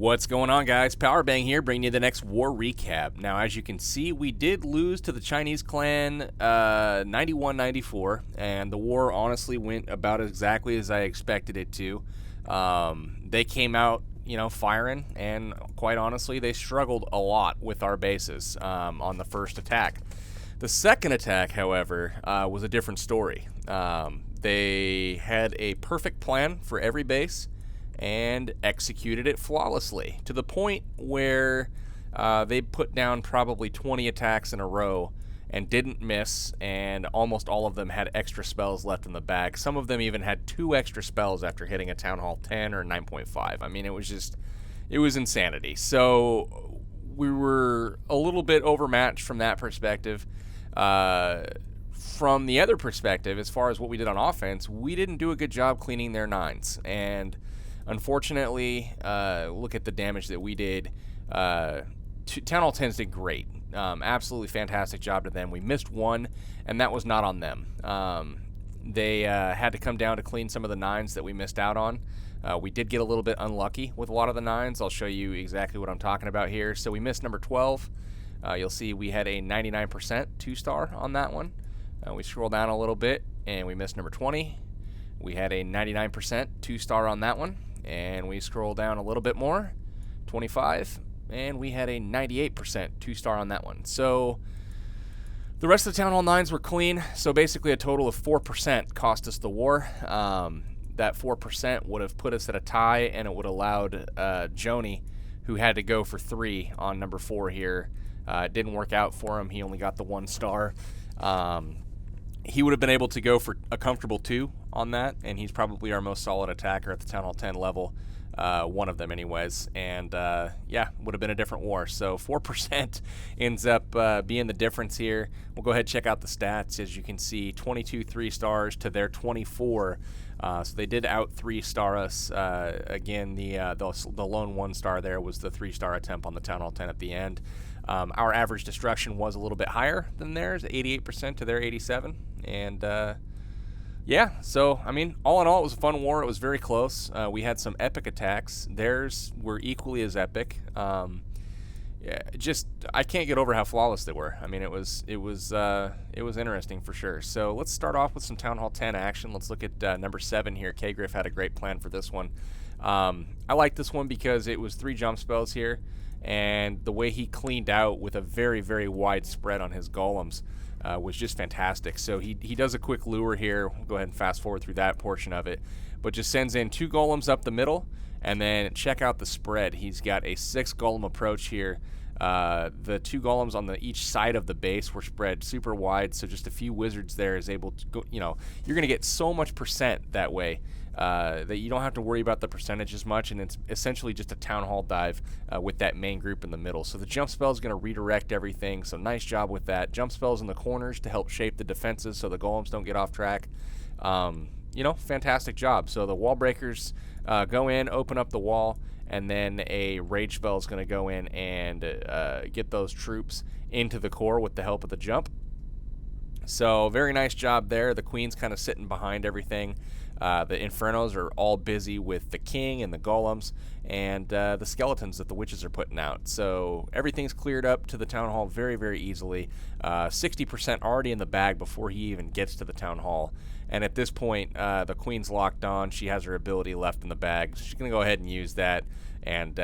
What's going on, guys? Powerbang here, bringing you the next war recap. Now, as you can see, we did lose to the Chinese clan 91-94, and the war honestly went about exactly as I expected it to. They came out, firing, and quite honestly, they struggled a lot with our bases on the first attack. The second attack, however, was a different story. They had a perfect plan for every base and executed it flawlessly to the point where they put down probably 20 attacks in a row and didn't miss, and almost all of them had extra spells left in the bag. Some of them even had 2 extra spells after hitting a Town Hall 10 or 9.5. I mean, it was insanity. So we were a little bit overmatched from that perspective. From the other perspective, as far as what we did on offense, we didn't do a good job cleaning their 9s, and unfortunately, look at the damage that we did. Town Hall 10s did great. Absolutely fantastic job to them. We missed 1, and that was not on them. They had to come down to clean some of the 9s that we missed out on. We did get a little bit unlucky with a lot of the 9s. I'll show you exactly what I'm talking about here. So we missed number 12. You'll see we had a 99% 2-star on that one. We scroll down a little bit, and we missed number 20. We had a 99% 2-star on that one. And we scroll down a little bit more, 25, and we had a 98% 2-star on that one. So the rest of the Town Hall 9s were clean, so basically a total of 4% cost us the war. That 4% would have put us at a tie, and it would have allowed Joni, who had to go for 3 on number 4 here. It didn't work out for him. He only got the 1 star. He would have been able to go for a comfortable 2 on that, and he's probably our most solid attacker at the Town Hall 10 level, one of them anyways, and yeah, would have been a different war. So 4% ends up being the difference here. We'll go ahead and check out the stats. As you can see, 22 3-stars to their 24, so they did out 3-star us. Again, the lone 1-star there was the 3-star attempt on the Town Hall 10 at the end. Our average destruction was a little bit higher than theirs, 88% to their 87, and yeah, so I mean, all in all, it was a fun war. It was very close. We had some epic attacks. Theirs were equally as epic. Yeah, I can't get over how flawless they were. I mean, it was interesting for sure. So let's start off with some Town Hall 10 action. Let's look at number 7 here. K-Griff had a great plan for this one. I like this one because it was 3 jump spells here, and the way he cleaned out with a very, very wide spread on his golems was just fantastic. So he does a quick lure here. We'll go ahead and fast forward through that portion of it, but just sends in 2 golems up the middle, and then check out the spread. He's got a 6 golem approach here. The 2 golems on each side of the base were spread super wide, so just a few wizards there is able to go, you're going to get so much percent that way. That you don't have to worry about the percentage as much, and it's essentially just a Town Hall dive with that main group in the middle. So the jump spell is going to redirect everything, so nice job with that. Jump spells in the corners to help shape the defenses so the golems don't get off track. Fantastic job. So the wall breakers go in, open up the wall, and then a rage spell is going to go in and get those troops into the core with the help of the jump. So very nice job there. The queen's kind of sitting behind everything. The Infernos are all busy with the king and the golems and the skeletons that the witches are putting out. So everything's cleared up to the Town Hall very, very easily. 60% already in the bag before he even gets to the Town Hall. And at this point, the queen's locked on. She has her ability left in the bag. She's going to go ahead and use that, and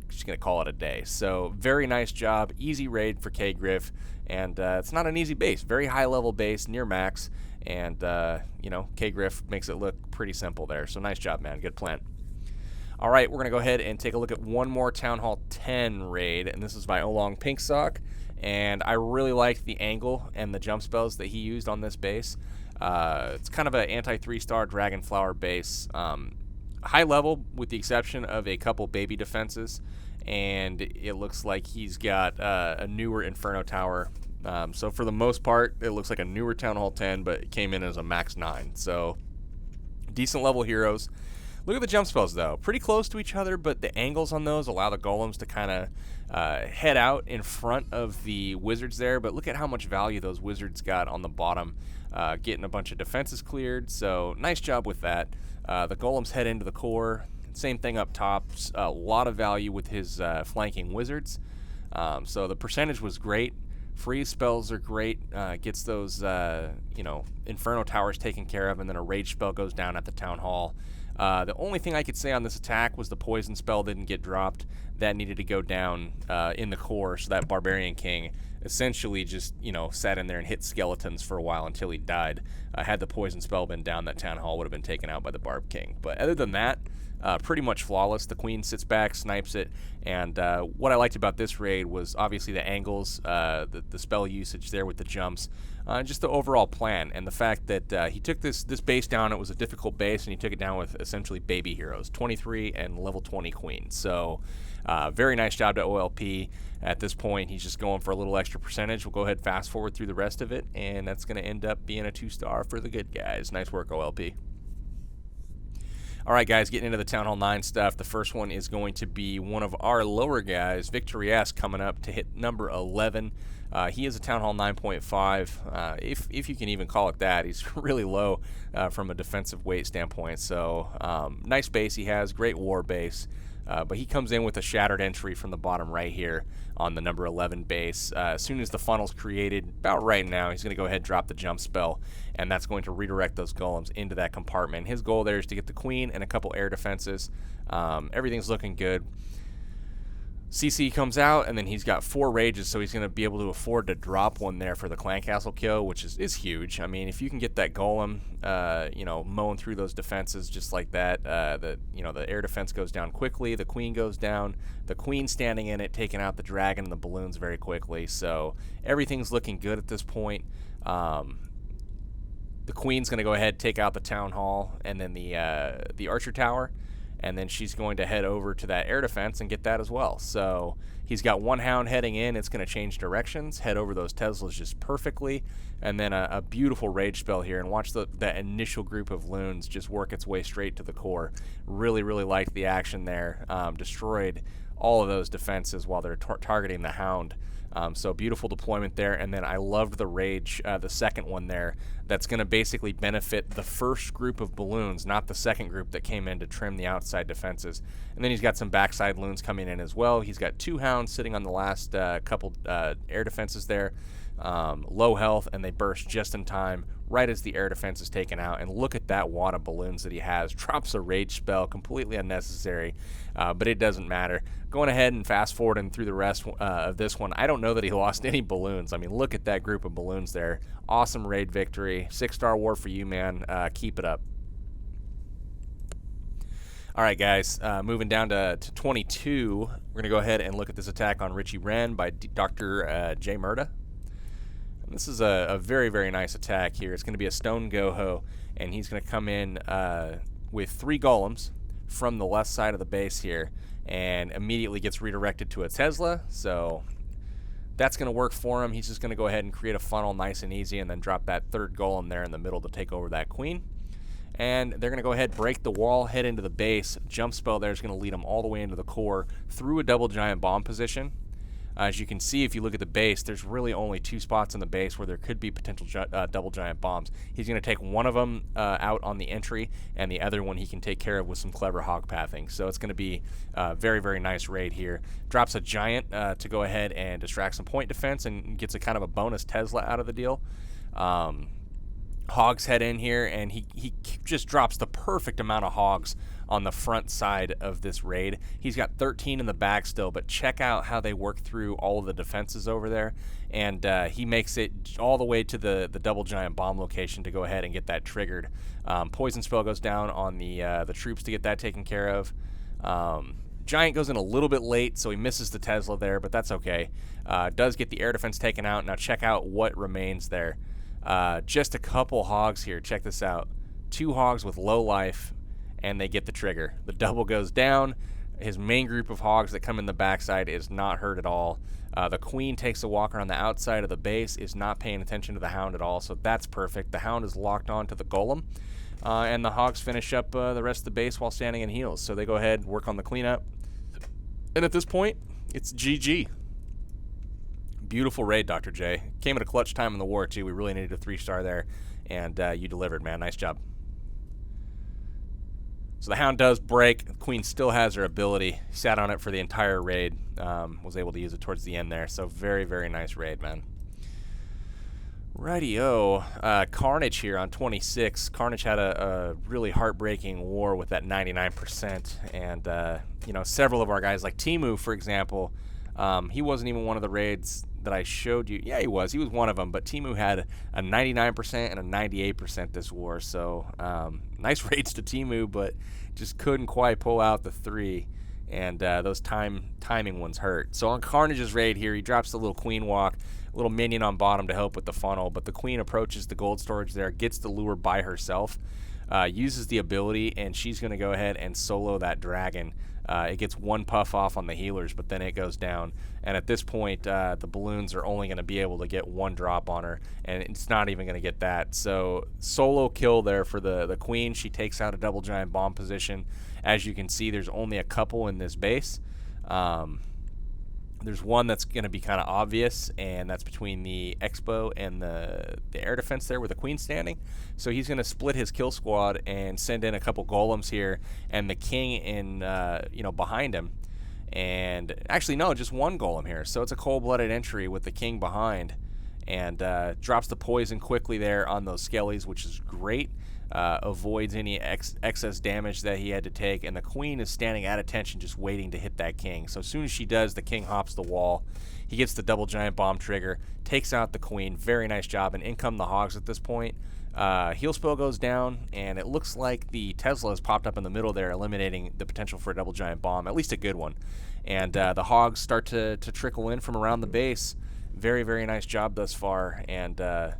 she's going to call it a day. So very nice job. Easy raid for K-Griff. And it's not an easy base. Very high-level base, near max. And, K-Griff makes it look pretty simple there. So nice job, man. Good plan. All right, we're going to go ahead and take a look at one more Town Hall 10 raid. And this is by Olong Pinksock. And I really liked the angle and the jump spells that he used on this base. It's kind of an anti-3-star Dragonflower base. High level with the exception of a couple baby defenses. And it looks like he's got a newer Inferno Tower. So for the most part, it looks like a newer Town Hall 10, but it came in as a max 9. So decent level heroes. Look at the jump spells, though. Pretty close to each other, but the angles on those allow the golems to kind of head out in front of the wizards there. But look at how much value those wizards got on the bottom, getting a bunch of defenses cleared. So nice job with that. The golems head into the core. Same thing up top. A lot of value with his flanking wizards. So the percentage was great. Freeze spells are great. Gets those, Inferno Towers taken care of, and then a Rage spell goes down at the Town Hall. The only thing I could say on this attack was the Poison spell didn't get dropped. That needed to go down in the core, so that Barbarian King essentially just, sat in there and hit skeletons for a while until he died. Had the Poison spell been down, that Town Hall would have been taken out by the Barb King. But other than that, pretty much flawless. The Queen sits back, snipes it, and what I liked about this raid was obviously the angles, the spell usage there with the jumps, just the overall plan, and the fact that he took this base down. It was a difficult base, and he took it down with essentially baby heroes, 23 and level 20 Queen. So very nice job to OLP. At this point, he's just going for a little extra percentage. We'll go ahead fast forward through the rest of it, and that's going to end up being a 2-star for the good guys. Nice work, OLP. All right, guys, getting into the Town Hall 9 stuff. The first one is going to be one of our lower guys, Victorious, coming up to hit number 11. He is a Town Hall 9.5, if you can even call it that. He's really low from a defensive weight standpoint. So nice base he has, great war base. But he comes in with a shattered entry from the bottom right here on the number 11 base. As soon as the funnel's created, about right now, he's going to go ahead and drop the jump spell, and that's going to redirect those golems into that compartment. His goal there is to get the Queen and a couple air defenses. Everything's looking good. CC comes out, and then he's got 4 rages, so he's going to be able to afford to drop one there for the clan castle kill, which is huge. I mean, if you can get that golem, mowing through those defenses just like that, the air defense goes down quickly, the Queen goes down, the Queen standing in it, taking out the dragon and the balloons very quickly. So everything's looking good at this point. The Queen's going to go ahead, take out the Town Hall, and then the Archer Tower. And then she's going to head over to that air defense and get that as well. So he's got one hound heading in. It's going to change directions, head over those Teslas just perfectly, and then a beautiful rage spell here. And watch that initial group of loons just work its way straight to the core. Really, really liked the action there. Destroyed all of those defenses while they're targeting the hound. So beautiful deployment there. And then I loved the rage, the second one there. That's going to basically benefit the first group of balloons, not the second group that came in to trim the outside defenses. And then he's got some backside loons coming in as well. He's got 2 hounds sitting on the last couple air defenses there. Low health, and they burst just in time, right as the air defense is taken out. And look at that wad of balloons that he has. Drops a rage spell, completely unnecessary, but it doesn't matter. Going ahead and fast forwarding through the rest of this one, I don't know that he lost any balloons. I mean, look at that group of balloons there. Awesome raid victory. 6-star war for you, man. Keep it up. All right, guys, moving down to 22, we're going to go ahead and look at this attack on Richie Wren by Dr. J. Murda. And this is a very, very nice attack here. It's going to be a stone goho, and he's going to come in with 3 golems from the left side of the base here, and immediately gets redirected to a Tesla. So that's going to work for him. He's just going to go ahead and create a funnel nice and easy, and then drop that 3rd golem there in the middle to take over that Queen. And they're going to go ahead, break the wall, head into the base. Jump spell there is going to lead them all the way into the core through a double giant bomb position. As you can see, if you look at the base, there's really only 2 spots in the base where there could be potential double giant bombs. He's going to take one of them out on the entry, and the other one he can take care of with some clever hog pathing. So it's going to be a very, very nice raid here. Drops a giant to go ahead and distract some point defense, and gets a kind of a bonus Tesla out of the deal. Hogs head in here, and he just drops the perfect amount of hogs on the front side of this raid. He's got 13 in the back still, but check out how they work through all of the defenses over there, and he makes it all the way to the double giant bomb location to go ahead and get that triggered. Poison spell goes down on the troops to get that taken care of. Giant goes in a little bit late, so he misses the Tesla there, but that's okay. Does get the air defense taken out. Now check out what remains there. Just a couple hogs here. Check this out. 2 hogs with low life, and they get the trigger. The double goes down. His main group of hogs that come in the backside is not hurt at all. The Queen takes a walk around the outside of the base, is not paying attention to the hound at all, so that's perfect. The hound is locked on to the golem, and the hogs finish up the rest of the base while standing in heals. So they go ahead and work on the cleanup. And at this point, it's GG. Beautiful raid, Dr. J. Came at a clutch time in the war, too. We really needed a 3-star there, and you delivered, man. Nice job. So the hound does break. The queen still has her ability. Sat on it for the entire raid. Was able to use it towards the end there. So very, very nice raid, man. Rightio. Carnage here on 26. Carnage had a really heartbreaking war with that 99%. And, you know, several of our guys, like Timu, for example, he wasn't even one of the raids that I showed you. Yeah, he was. He was one of them. But Timu had a 99% and a 98% this war. So nice raids to Timu, but just couldn't quite pull out the 3. And those timing ones hurt. So on Carnage's raid here, he drops the little queen walk, a little minion on bottom to help with the funnel. But the queen approaches the gold storage there, gets the lure by herself, uses the ability, and she's going to go ahead and solo that dragon. It gets one puff off on the healers, but then it goes down. And at this point, the balloons are only going to be able to get one drop on her, and it's not even going to get that. So solo kill there for the queen. She takes out a double giant bomb position. As you can see, there's only a couple in this base. There's one that's going to be kind of obvious, and that's between the Expo and the air defense there with the queen standing. So he's going to split his kill squad and send in a couple golems here, and the king in behind him. And actually, no, just one golem here. So it's a cold-blooded entry with the king behind, and drops the poison quickly there on those skellies, which is great. Avoids any excess damage that he had to take, and the queen is standing at attention just waiting to hit that king. So as soon as she does, the king hops the wall. He gets the double giant bomb trigger, takes out the queen. Very nice job, and in come the hogs at this point. Heal spell goes down, and it looks like the Tesla has popped up in the middle there, eliminating the potential for a double giant bomb, at least a good one. And the hogs start to trickle in from around the base. Very, very nice job thus far, and the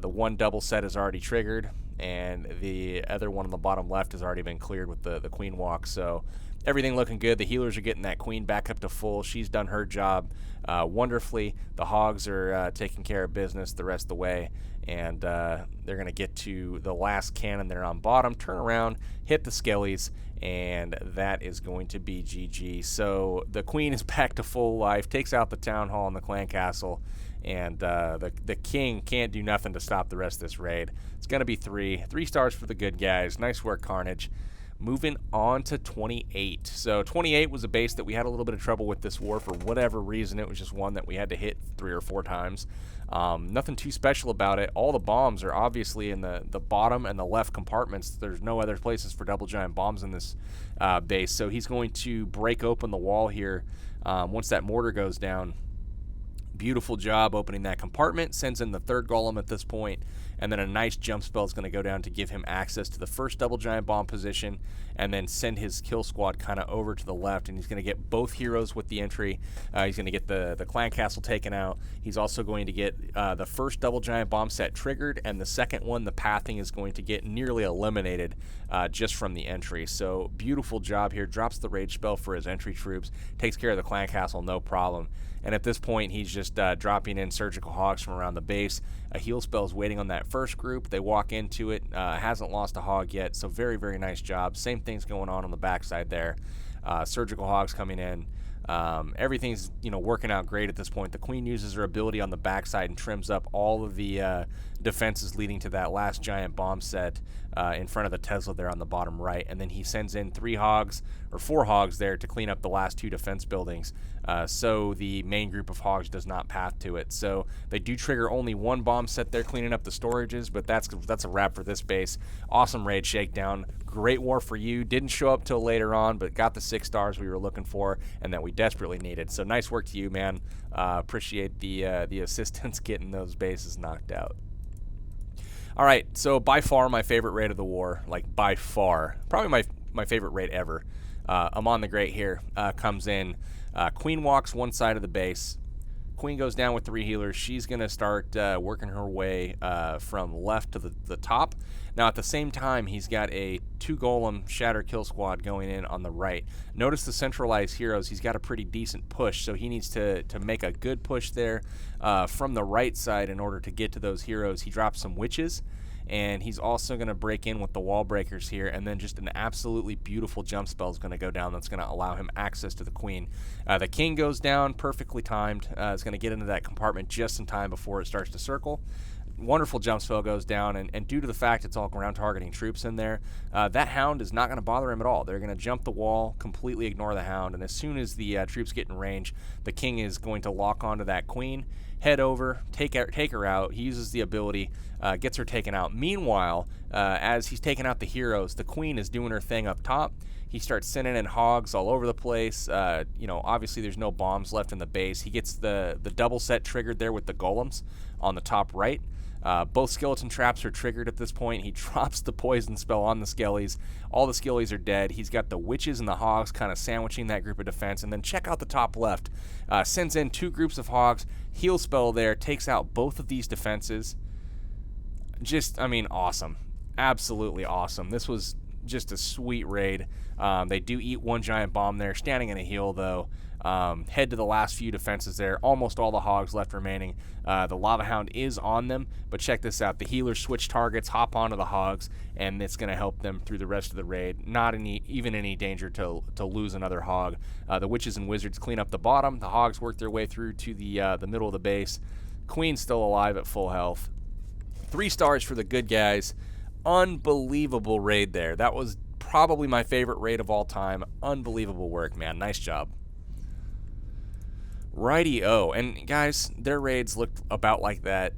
one double set is already triggered, and the other one on the bottom left has already been cleared with the queen walk. So everything looking good. The healers are getting that queen back up to full. She's done her job wonderfully. The hogs are taking care of business the rest of the way, and they're going to get to the last cannon there on bottom, turn around, hit the skellies, and that is going to be GG. So the queen is back to full life, takes out the town hall and the clan castle, and the king can't do nothing to stop the rest of this raid. It's going to be 3 stars for the good guys. Nice work, Carnage. Moving on to 28. So 28 was a base that we had a little bit of trouble with this war for whatever reason. It was just one that we had to hit 3 or 4 times. Nothing too special about it. All the bombs are obviously in the bottom and the left compartments. There's no other places for double giant bombs in this base. So he's going to break open the wall here once that mortar goes down. Beautiful job opening that compartment. Sends in the 3rd golem at this point, and then a nice jump spell is going to go down to give him access to the first double giant bomb position, and then send his kill squad kind of over to the left, and he's going to get both heroes with the entry. He's going to get the clan castle taken out. He's also going to get the first double giant bomb set triggered, and the second one, the pathing, is going to get nearly eliminated just from the entry. So beautiful job here. Drops the rage spell for his entry troops, takes care of the clan castle, no problem. And at this point, he's just dropping in surgical hogs from around the base. A heal spell is waiting on that first group. They walk into it. Hasn't lost a hog yet, so very, very nice job. Same thing's going on the backside there. Surgical hogs coming in. Everything's working out great at this point. The queen uses her ability on the backside and trims up all of the defenses leading to that last giant bomb set in front of the Tesla there on the bottom right. And then he sends in 4 hogs there to clean up the last 2 defense buildings, so the main group of hogs does not path to it. So they do trigger only 1 bomb set there cleaning up the storages, but that's a wrap for this base. Awesome raid shakedown. Great war for you. Didn't show up till later on, but got the 6 stars we were looking for and that we desperately needed. So nice work to you, man. Appreciate the assistance getting those bases knocked out. All right, so by far my favorite raid of the war, like by far, probably my favorite raid ever. Amon the Great here comes in. Queen walks one side of the base. Queen goes down with 3 healers. She's going to start working her way from left to the top. Now, at the same time, he's got a 2 golem shatter kill squad going in on the right. Notice the centralized heroes. He's got a pretty decent push, so he needs to make a good push there from the right side in order to get to those heroes. He drops some witches, and he's also going to break in with the wall breakers here, and then just an absolutely beautiful jump spell is going to go down that's going to allow him access to the queen. The king goes down, perfectly timed. Is going to get into that compartment just in time before it starts to circle. wonderful jump spell goes down, and due to the fact it's all ground targeting troops in there, that hound is not going to bother him at all. They're going to jump the wall, completely ignore the hound, and as soon as the troops get in range, the king is going to lock onto that queen, head over, take her out. He uses the ability, gets her taken out. Meanwhile, as he's taking out the heroes, the queen is doing her thing up top. He starts sending in hogs all over the place. Obviously there's no bombs left in the base. He gets the double set triggered there with the golems on the top right. Both skeleton traps are triggered at this point. He drops the poison spell on the skellies. All the skellies are dead. He's got the witches and the hogs kind of sandwiching that group of defense. And then check out the top left. Sends in 2 groups of hogs. Heal spell there. Takes out both of these defenses. Awesome. Absolutely awesome. This was just a sweet raid. They do eat 1 giant bomb there. Standing in a heal, though. Head to the last few defenses there. Almost all the hogs left remaining. The lava hound is on them, but check this out. The healers switch targets, hop onto the hogs, and it's going to help them through the rest of the raid. Not even any danger to lose another hog. The witches and wizards clean up the bottom. The hogs work their way through to the middle of the base. Queen's still alive at full health. 3 stars for the good guys. Unbelievable raid there. That was probably my favorite raid of all time. Unbelievable work, man. Nice job. Righty-o. And guys, their raids looked about like that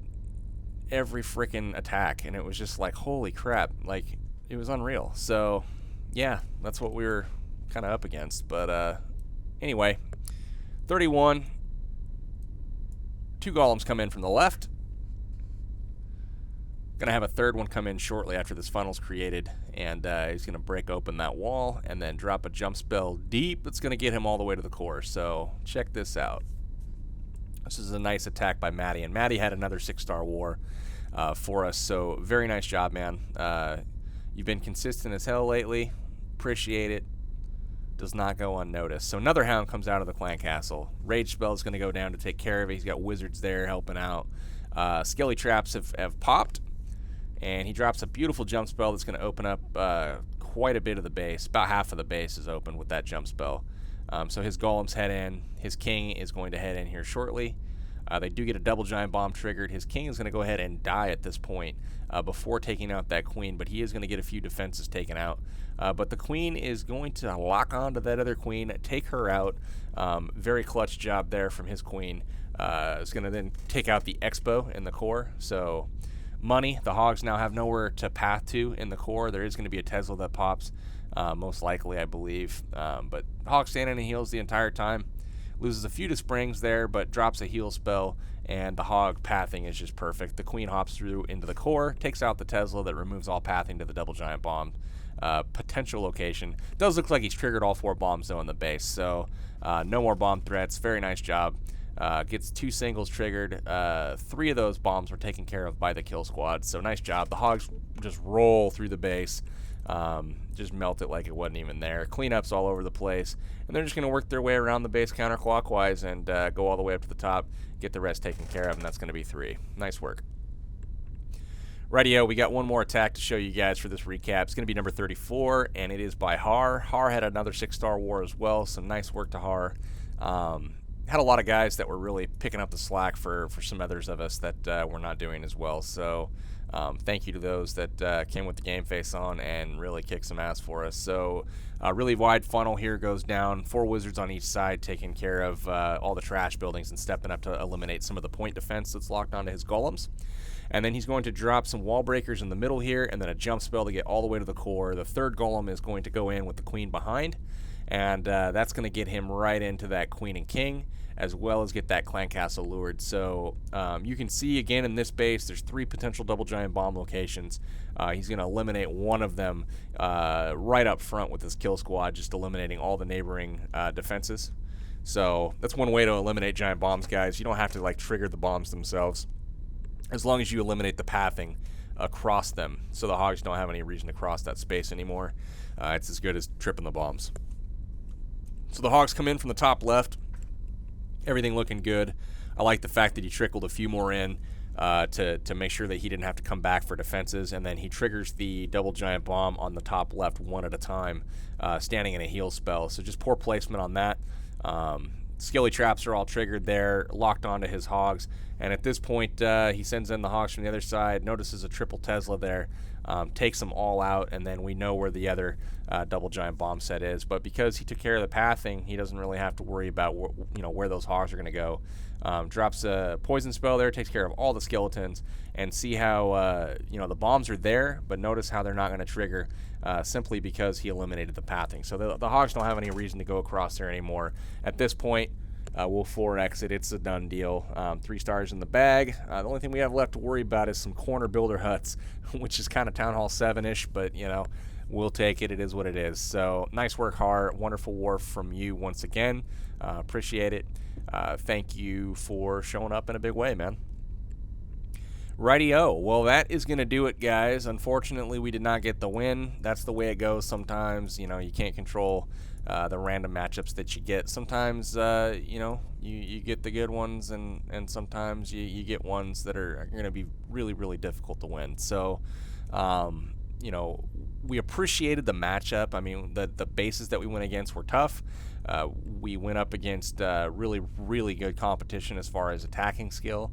every freaking attack, and it was just like, holy crap. Like, it was unreal. So, yeah, that's what we were kind of up against. But anyway, 31. 2 golems come in from the left. Going to have a third one come in shortly after this funnel's created, and he's going to break open that wall and then drop a jump spell deep that's going to get him all the way to the core. So check this out. This is a nice attack by Maddie, and Maddie had another 6-star war for us, so very nice job, man. You've been consistent as hell lately. Appreciate it. Does not go unnoticed. So another hound comes out of the clan castle. Rage spell is going to go down to take care of it. He's got wizards there helping out. Skelly traps have popped. And he drops a beautiful jump spell that's going to open up quite a bit of the base. About half of the base is open with that jump spell. So his golems head in. His king is going to head in here shortly. They do get a double giant bomb triggered. His king is going to go ahead and die at this point before taking out that queen, but he is going to get a few defenses taken out. But the queen is going to lock onto that other queen, take her out. Very clutch job there from his queen. Is going to then take out the expo in the core. So money, the hogs now have nowhere to path to in the core. There is going to be a Tesla that pops, most likely, I believe. But hog standing and heals the entire time. Loses a few to springs there, but drops a heal spell, and the hog pathing is just perfect. The queen hops through into the core, takes out the Tesla that removes all pathing to the double giant bomb potential location. Does look like he's triggered all 4 bombs, though, in the base, so no more bomb threats. Very nice job. Gets 2 singles triggered. 3 of those bombs were taken care of by the kill squad, so nice job. The hogs just roll through the base, just melt it like it wasn't even there. Cleanups all over the place, and they're just going to work their way around the base counterclockwise and go all the way up to the top, get the rest taken care of, and that's going to be 3. Nice work. Rightio, we got one more attack to show you guys for this recap. It's going to be number 34, and it is by Har. Har had another 6-star war as well, so nice work to Har. Had a lot of guys that were really picking up the slack for some others of us that were not doing as well. So thank you to those that came with the game face on and really kicked some ass for us. So really wide funnel here goes down. 4 wizards on each side taking care of all the trash buildings and stepping up to eliminate some of the point defense that's locked onto his golems. And then he's going to drop some wall breakers in the middle here and then a jump spell to get all the way to the core. The 3rd golem is going to go in with the queen behind. And that's going to get him right into that queen and king, as well as get that clan castle lured. So you can see again in this base, there's 3 potential double giant bomb locations. He's going to eliminate one of them right up front with his kill squad, just eliminating all the neighboring defenses. So that's one way to eliminate giant bombs, guys. You don't have to like trigger the bombs themselves, as long as you eliminate the pathing across them, so the hogs don't have any reason to cross that space anymore. It's as good as tripping the bombs. So the hogs come in from the top left. Everything looking good. I like the fact that he trickled a few more in to make sure that he didn't have to come back for defenses, and then he triggers the double giant bomb on the top left one at a time, standing in a heal spell. So just poor placement on that. Skilly traps are all triggered there, locked onto his hogs. And at this point, he sends in the hogs from the other side, notices a triple Tesla there, takes them all out, and then we know where the other double giant bomb set is. But because he took care of the pathing, he doesn't really have to worry about where those hogs are going to go. Drops a poison spell there, takes care of all the skeletons, and see how the bombs are there, but notice how they're not going to trigger simply because he eliminated the pathing. So the hogs don't have any reason to go across there anymore. At this point, we'll forward exit. It's a done deal. 3 stars in the bag. The only thing we have left to worry about is some corner builder huts, which is kind of Town Hall 7-ish, but we'll take it. It is what it is. So nice work, Har. Wonderful war from you once again. Appreciate it. Thank you for showing up in a big way, man. Rightio. Well, that is going to do it, guys. Unfortunately, we did not get the win. That's the way it goes sometimes. You can't control the random matchups that you get. Sometimes, you get the good ones, and sometimes you get ones that are going to be really, really difficult to win. So, we appreciated the matchup. I mean, the bases that we went against were tough. We went up against really, really good competition as far as attacking skill.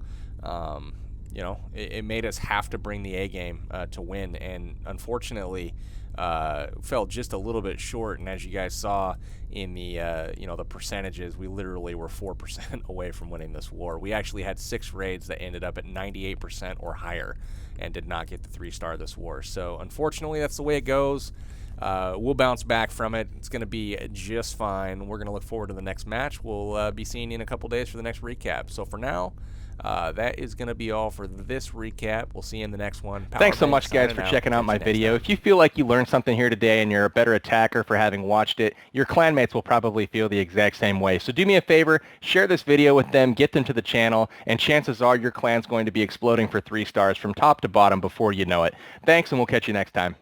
It made us have to bring the A game to win, and unfortunately fell just a little bit short. And as you guys saw in the the percentages, we literally were 4% away from winning this war. We actually had 6 raids that ended up at 98% or higher and did not get the 3-star this war. So unfortunately, that's the way it goes. We'll bounce back from it. It's going to be just fine. We're going to look forward to the next match. We'll be seeing you in a couple days for the next recap. So for now, that is going to be all for this recap. We'll see you in the next one. Thanks so much, guys, for checking out my video. If you feel like you learned something here today and you're a better attacker for having watched it, your clanmates will probably feel the exact same way. So do me a favor, share this video with them, get them to the channel, and chances are your clan's going to be exploding for 3 stars from top to bottom before you know it. Thanks, and we'll catch you next time.